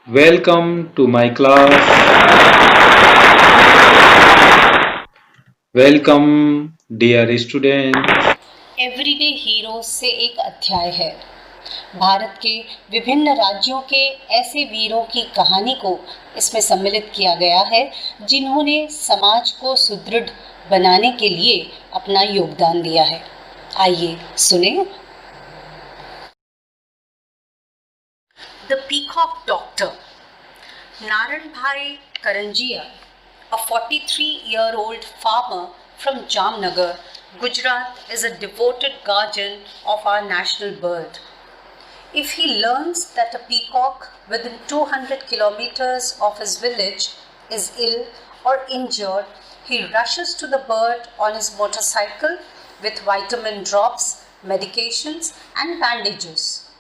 Welcome to my class. Welcome, dear students. Everyday hero से एक अध्याय है। भारत के विभिन्न राज्यों के ऐसे वीरों की कहानी को इसमें सम्मिलित किया गया है जिन्होंने समाज को सुदृढ़ बनाने के लिए अपना योगदान दिया है। आइए सुने। The peacock doctor. नारायण भाई Karanjia, a 43-year-old farmer from Jamnagar, Gujarat, is a devoted guardian of our national bird. If he learns that a peacock within 200 kilometers of his village is ill or injured, he rushes to the bird on his motorcycle with vitamin drops, medications, and bandages.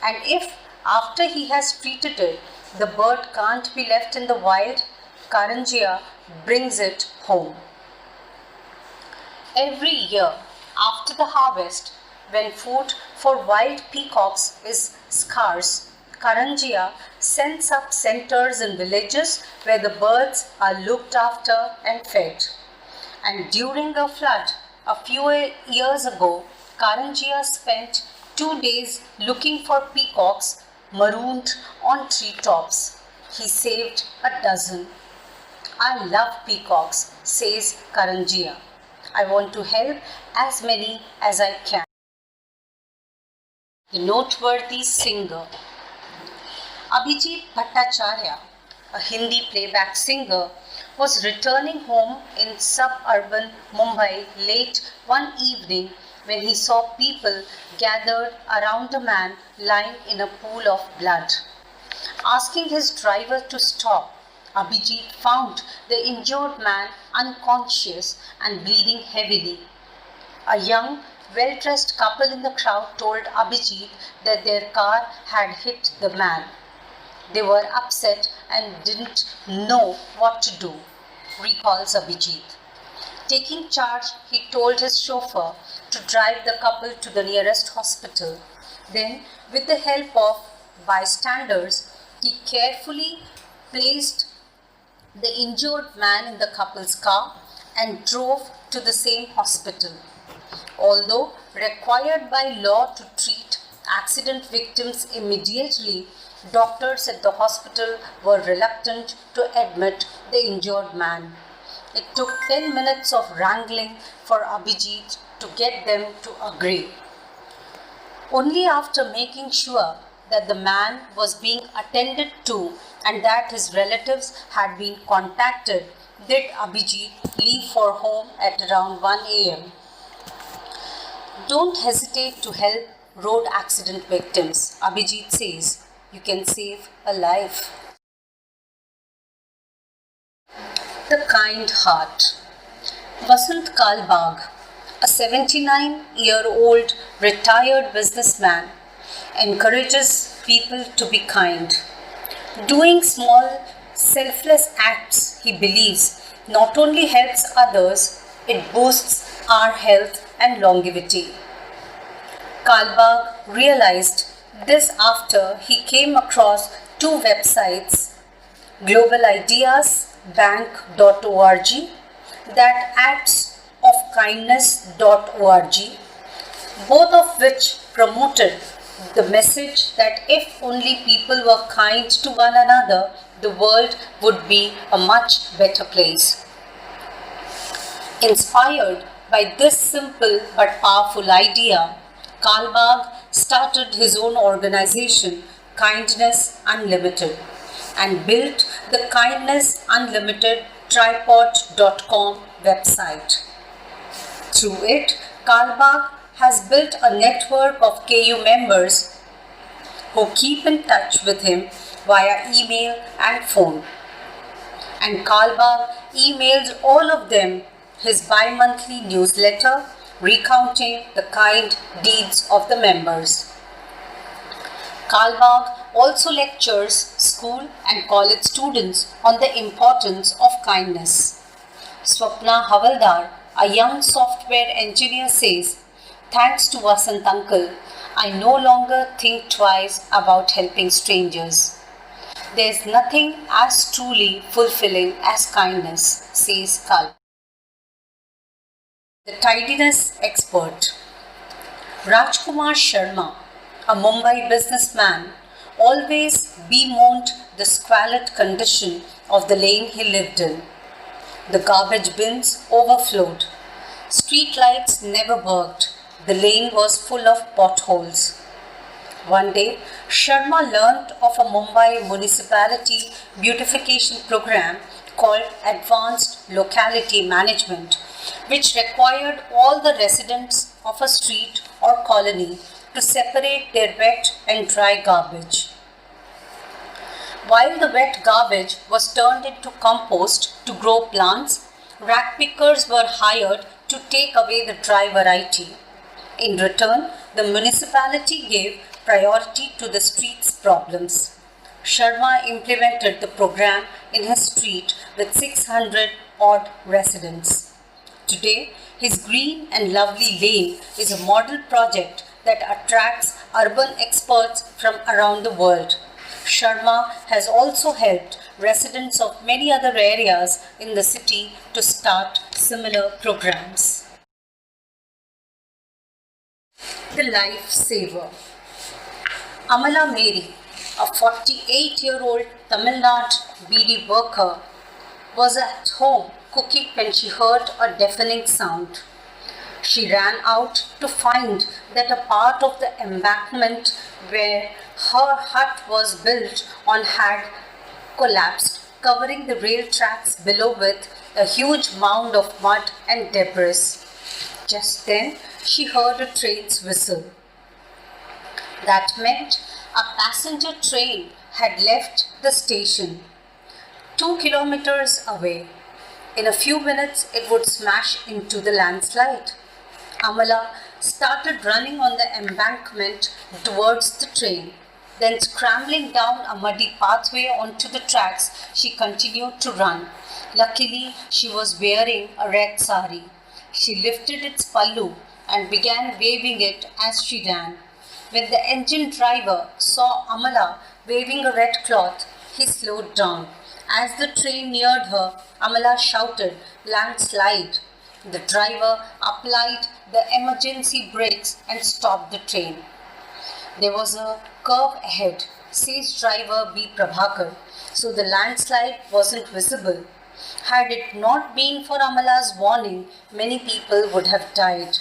And if after he has treated it, the bird can't be left in the wild, Karanjia brings it home. Every year, after the harvest, when food for wild peacocks is scarce, Karanjia sends up centers in villages where the birds are looked after and fed. And during a flood a few years ago, Karanjia spent 2 days looking for peacocks marooned on treetops. He saved a dozen. I love peacocks, says Karanjia. I want to help as many as I can. The noteworthy singer. Abhijit Bhattacharya, a Hindi playback singer, was returning home in suburban Mumbai late one evening when he saw people gathered around a man lying in a pool of blood. Asking his driver to stop, Abhijit found the injured man unconscious and bleeding heavily. A young, well-dressed couple in the crowd told Abhijit that their car had hit the man. They were upset and didn't know what to do, recalls Abhijit. Taking charge, he told his chauffeur to drive the couple to the nearest hospital. Then, with the help of bystanders, he carefully placed the injured man in the couple's car and drove to the same hospital. Although required by law to treat accident victims immediately, doctors at the hospital were reluctant to admit the injured man. It took 10 minutes of wrangling for Abhijit to get them to agree. Only after making sure that the man was being attended to and that his relatives had been contacted did Abhijit leave for home at around 1 a.m. Don't hesitate to help road accident victims, Abhijit says. You can save a life. The Kind Heart. Vasant Kalbag, a 79-year-old retired businessman, encourages people to be kind. Doing small, selfless acts, he believes, not only helps others, it boosts our health and longevity. Kalbag realized this after he came across two websites, globalideasbank.org, that actsofkindness.org, both of which promoted the message that if only people were kind to one another, the world would be a much better place. Inspired by this simple but powerful idea, Kalbag started his own organization, Kindness Unlimited, and built the Kindness Unlimited tripod.com website. Through it, Kalbag has built a network of KU members who keep in touch with him via email and phone. And Kalbag emails all of them his bi-monthly newsletter recounting the kind deeds of the members. Kalbag also lectures school and college students on the importance of kindness. Swapna Havaldar, a young software engineer, says, "Thanks to Vasant Uncle, I no longer think twice about helping strangers." There is nothing as truly fulfilling as kindness, says Kalp. The tidiness expert. Rajkumar Sharma, a Mumbai businessman, always bemoaned the squalid condition of the lane he lived in. The garbage bins overflowed. Street lights never worked. The lane was full of potholes. One day, Sharma learnt of a Mumbai municipality beautification program called Advanced Locality Management, which required all the residents of a street or colony to separate their wet and dry garbage. While the wet garbage was turned into compost to grow plants, rag pickers were hired to take away the dry variety. In return, the municipality gave priority to the street's problems. Sharma implemented the program in his street with 600 odd residents. Today, his green and lovely lane is a model project that attracts urban experts from around the world. Sharma has also helped residents of many other areas in the city to start similar programs. The Lifesaver. Amala Mary, a 48-year-old Tamil Nadu beedi worker, was at home cooking when she heard a deafening sound. She ran out to find that a part of the embankment where her hut was built on had collapsed, covering the rail tracks below with a huge mound of mud and debris. Just then, she heard a train's whistle. That meant a passenger train had left the station 2 kilometers away. In a few minutes, it would smash into the landslide. Amala started running on the embankment towards the train. Then, scrambling down a muddy pathway onto the tracks, she continued to run. Luckily, she was wearing a red sari. She lifted its pallu and began waving it as she ran. When the engine driver saw Amala waving a red cloth, he slowed down. As the train neared her, Amala shouted, "Landslide!" The driver applied the emergency brakes and stopped the train. There was a curve ahead, says driver B. Prabhakar, so the landslide wasn't visible. Had it not been for Amala's warning, many people would have died.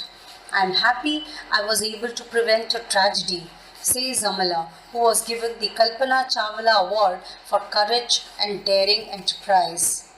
I am happy I was able to prevent a tragedy, says Amala, who was given the Kalpana Chawla Award for courage and daring enterprise.